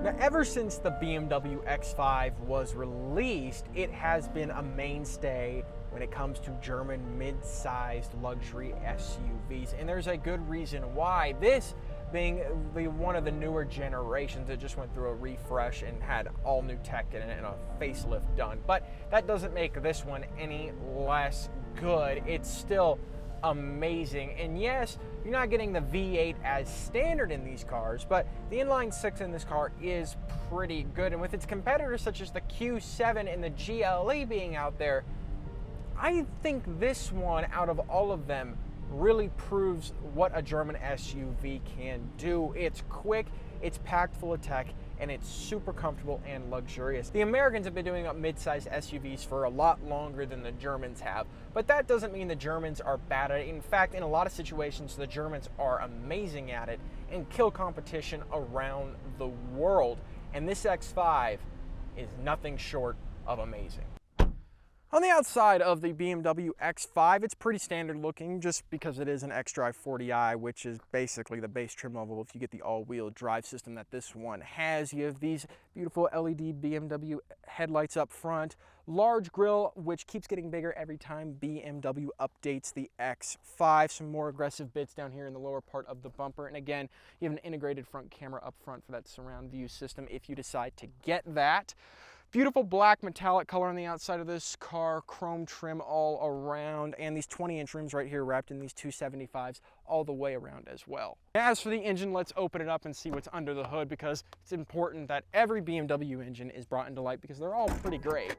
Now, ever since the BMW X5 was released, it has been a mainstay when it comes to German mid-sized luxury SUVs, and there's a good reason why. This being one of the newer generations that just went through a refresh and had all new tech in it and a facelift done. But that doesn't make this one any less good. It's still amazing. And yes, you're not getting the V8 as standard in these cars, but the inline six in this car is pretty good. And with its competitors such as the Q7 and the GLE being out there, I think this one out of all of them really proves what a German SUV can do. It's quick, it's packed full of tech, and it's super comfortable and luxurious. The Americans have been doing up mid-sized SUVs for a lot longer than the Germans have, but that doesn't mean the Germans are bad at it. In fact, in a lot of situations, the Germans are amazing at it and kill competition around the world. And this X5 is nothing short of amazing. On the outside of the BMW X5, it's pretty standard looking just because it is an xDrive 40i, which is basically the base trim level if you get the all-wheel drive system that this one has. You have these beautiful LED BMW headlights up front, large grille, which keeps getting bigger every time BMW updates the X5. Some more aggressive bits down here in the lower part of the bumper. And again, you have an integrated front camera up front for that surround view system if you decide to get that. Beautiful black metallic color on the outside of this car, chrome trim all around, and these 20-inch rims right here wrapped in these 275s all the way around as well. As for the engine, let's open it up and see what's under the hood, because it's important that every BMW engine is brought into light because they're all pretty great.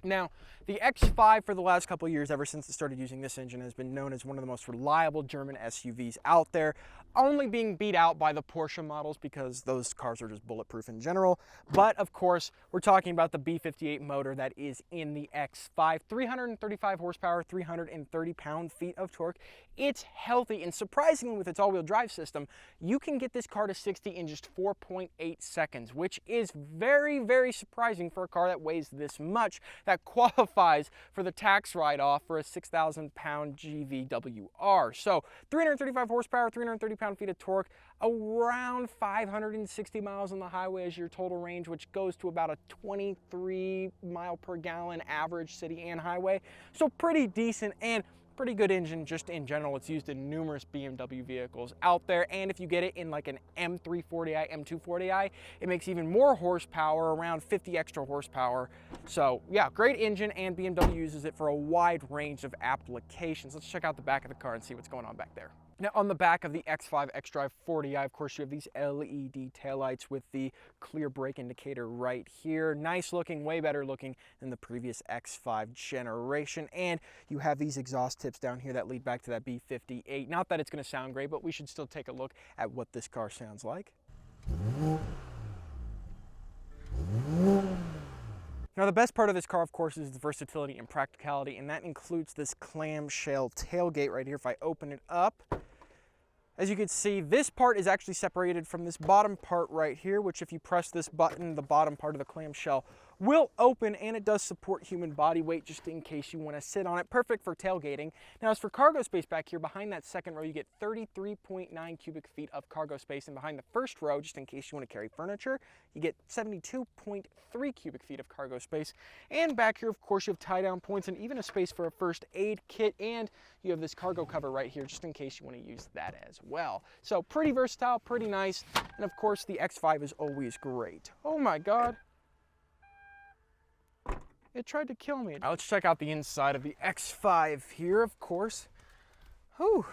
Now, the X5 for the last couple of years, ever since it started using this engine, has been known as one of the most reliable German SUVs out there, only being beat out by the Porsche models because those cars are just bulletproof in general. But of course, we're talking about the B58 motor that is in the X5, 335 horsepower, 330 pound-feet of torque. It's healthy, and surprisingly with its all-wheel drive system, you can get this car to 60 in just 4.8 seconds, which is very, very surprising for a car that weighs this much, that qualifies for the tax write-off for a 6,000 pound GVWR. So 335 horsepower, 330 pound-feet of torque, around 560 miles on the highway as your total range, which goes to about a 23 mile per gallon average city and highway. So pretty decent and pretty good engine just in general. It's used in numerous BMW vehicles out there, and if you get it in like an M340i, M240i, it makes even more horsepower, around 50 extra horsepower. So yeah, great engine, and BMW uses it for a wide range of applications. Let's check out the back of the car and see what's going on back there. Now, on the back of the X5 xDrive 40i, of course, you have these LED taillights with the clear brake indicator right here. Nice looking, way better looking than the previous X5 generation. And you have these exhaust tips down here that lead back to that B58. Not that it's going to sound great, but we should still take a look at what this car sounds like. Now, the best part of this car, of course, is the versatility and practicality, and that includes this clamshell tailgate right here. If I open it up, as you can see, this part is actually separated from this bottom part right here, which if you press this button, the bottom part of the clamshell will open, and it does support human body weight just in case you want to sit on it. Perfect for tailgating. Now, as for cargo space back here, behind that second row, you get 33.9 cubic feet of cargo space, and behind the first row, just in case you want to carry furniture, you get 72.3 cubic feet of cargo space. And back here, of course, you have tie-down points and even a space for a first aid kit, and you have this cargo cover right here just in case you want to use that as well. So pretty versatile, pretty nice, and of course, the X5 is always great. Oh my God. It tried to kill me. Now let's check out the inside of the X5 here, of course. Whew.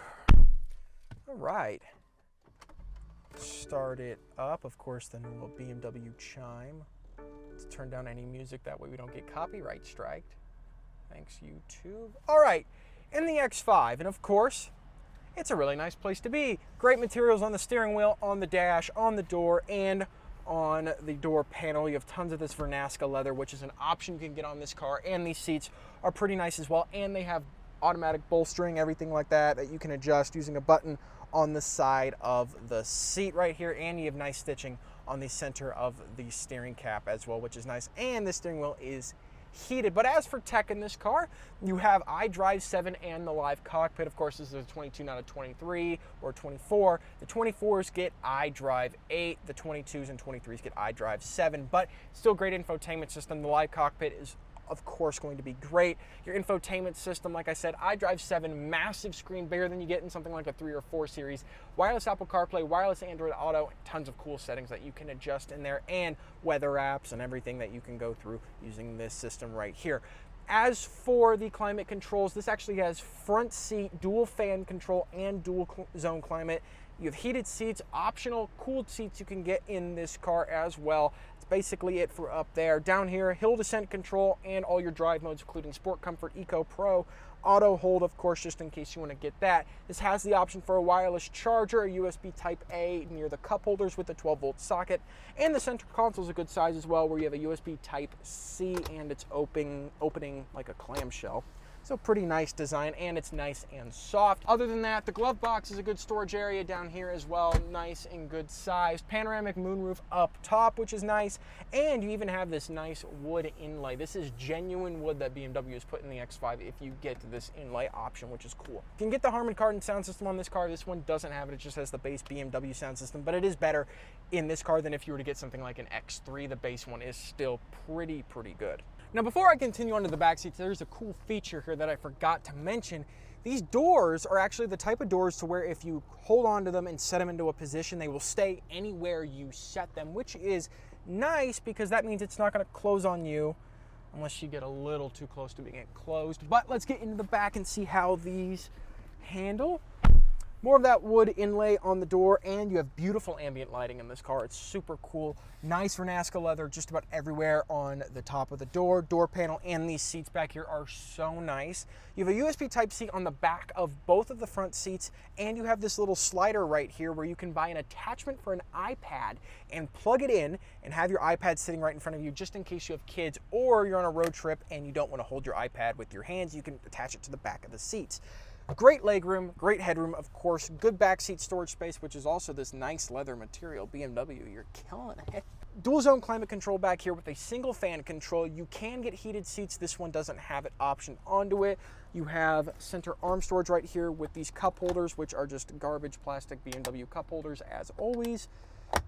All right. Start it up. Of course, the normal BMW chime. Let's turn down any music, that way we don't get copyright striked. Thanks, YouTube. All right, in the X5, and of course, it's a really nice place to be. Great materials on the steering wheel, on the dash, on the door, and on the door panel. You have tons of this Vernasca leather, which is an option you can get on this car, and these seats are pretty nice as well, and they have automatic bolstering, everything like that, that you can adjust using a button on the side of the seat right here, and you have nice stitching on the center of the steering cap as well, which is nice, and the steering wheel is heated. But as for tech in this car, you have iDrive 7 and the live cockpit. Of course, this is a 22, not a 23 or 24. The 24s get iDrive 8, the 22s and 23s get iDrive 7, but still great infotainment system. The live cockpit is of course going to be great. Your infotainment system, like I said, iDrive 7, massive screen, bigger than you get in something like a 3 or 4 Series. Wireless Apple CarPlay, wireless Android Auto, tons of cool settings that you can adjust in there, and weather apps and everything that you can go through using this system right here. As for the climate controls, this actually has front seat, dual fan control, and dual zone climate. You have heated seats, optional cooled seats you can get in this car as well. It's basically it for up there. Down here, hill descent control and all your drive modes, including Sport, Comfort, Eco, Pro, Auto Hold, of course, just in case you want to get that. This has the option for a wireless charger, a USB Type-A near the cup holders with a 12-volt socket, and the center console is a good size as well, where you have a USB Type-C and it's opening like a clamshell. So pretty nice design, and it's nice and soft. Other than that, the glove box is a good storage area down here as well, nice and good size. Panoramic moonroof up top, which is nice, and you even have this nice wood inlay. This is genuine wood that BMW has put in the X5 if you get this inlay option, which is cool. You can get the Harman Kardon sound system on this car. This one doesn't have it, it just has the base BMW sound system, but it is better in this car than if you were to get something like an X3. The base one is still pretty good. Now, before I continue on to the back seats, there's a cool feature here that I forgot to mention. These doors are actually the type of doors to where if you hold on to them and set them into a position, they will stay anywhere you set them, which is nice because that means it's not going to close on you unless you get a little too close to being closed. But let's get into the back and see how these handle. More of that wood inlay on the door, and you have beautiful ambient lighting in this car. It's super cool. Nice Vernasca leather just about everywhere on the top of the door panel, and these seats back here are so nice. You have a USB Type-C on the back of both of the front seats, and you have this little slider right here where you can buy an attachment for an iPad and plug it in and have your iPad sitting right in front of you just in case you have kids or you're on a road trip and you don't want to hold your iPad with your hands. You can attach it to the back of the seats. Great legroom, great headroom, of course, good backseat storage space, which is also this nice leather material. BMW, you're killing it. Dual zone climate control back here with a single fan control. You can get heated seats. This one doesn't have it optioned onto it. You have center arm storage right here with these cup holders, which are just garbage plastic BMW cup holders as always.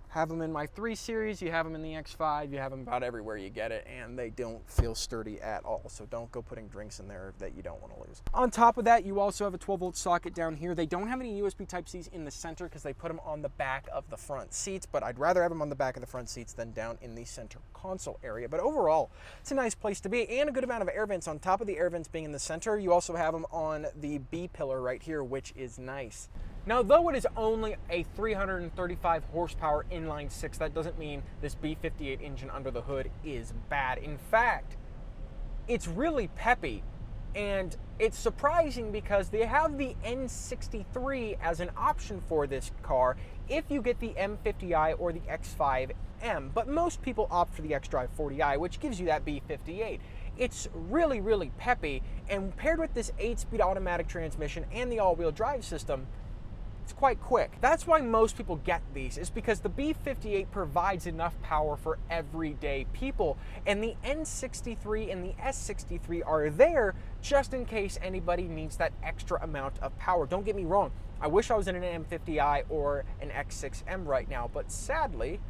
Have them in my 3 Series, you have them in the X5, you have them about everywhere you get it, and they don't feel sturdy at all. So don't go putting drinks in there that you don't want to lose. On top of that, you also have a 12-volt socket down here. They don't have any USB Type-Cs in the center because they put them on the back of the front seats, but I'd rather have them on the back of the front seats than down in the center console area. But overall, it's a nice place to be, and a good amount of air vents. On top of the air vents being in the center, you also have them on the B pillar right here, which is nice. Now, though it is only a 335 horsepower inline 6, that doesn't mean this B58 engine under the hood is bad. In fact, it's really peppy, and it's surprising because they have the N63 as an option for this car if you get the M50i or the X5M, but most people opt for the xDrive 40i, which gives you that B58. It's really peppy, and paired with this 8-speed automatic transmission and the all-wheel drive system, it's quite quick. That's why most people get these, is because the B58 provides enough power for everyday people, and the N63 and the S63 are there just in case anybody needs that extra amount of power. Don't get me wrong, I wish I was in an M50i or an X6M right now, but sadly,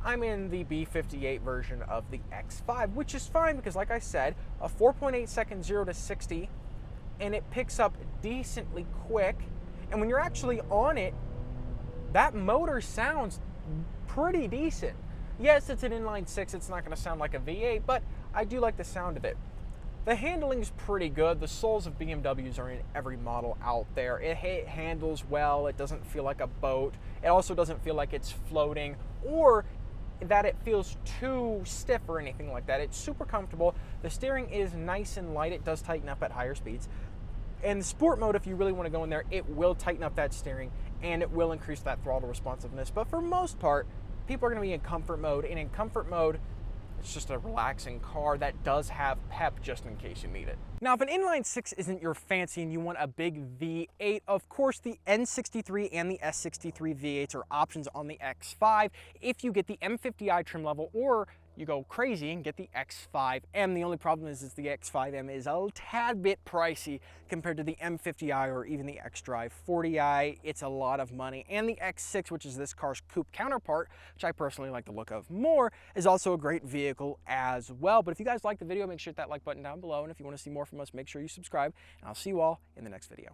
I'm in the B58 version of the X5, which is fine because, like I said, a 4.8 second 0 to 60, and it picks up decently quick. And when you're actually on it, that motor sounds pretty decent. Yes, it's an inline 6, it's not going to sound like a V8, but I do like the sound of it. The handling's pretty good. The souls of BMWs are in every model out there. It handles well, it doesn't feel like a boat. It also doesn't feel like it's floating or that it feels too stiff or anything like that. It's super comfortable. The steering is nice and light. It does tighten up at higher speeds. In the sport mode, if you really want to go in there, it will tighten up that steering and it will increase that throttle responsiveness. But for most part, people are going to be in comfort mode, and in comfort mode, it's just a relaxing car that does have pep just in case you need it. Now, if an inline 6 isn't your fancy and you want a big V8, of course the N63 and the S63 V8s are options on the X5 if you get the M50i trim level or you go crazy and get the X5M. The only problem is the X5M is a tad bit pricey compared to the M50i or even the xDrive 40i. It's a lot of money. And the X6, which is this car's coupe counterpart, which I personally like the look of more, is also a great vehicle as well. But if you guys like the video, make sure to hit that like button down below. And if you want to see more from us, make sure you subscribe. And I'll see you all in the next video.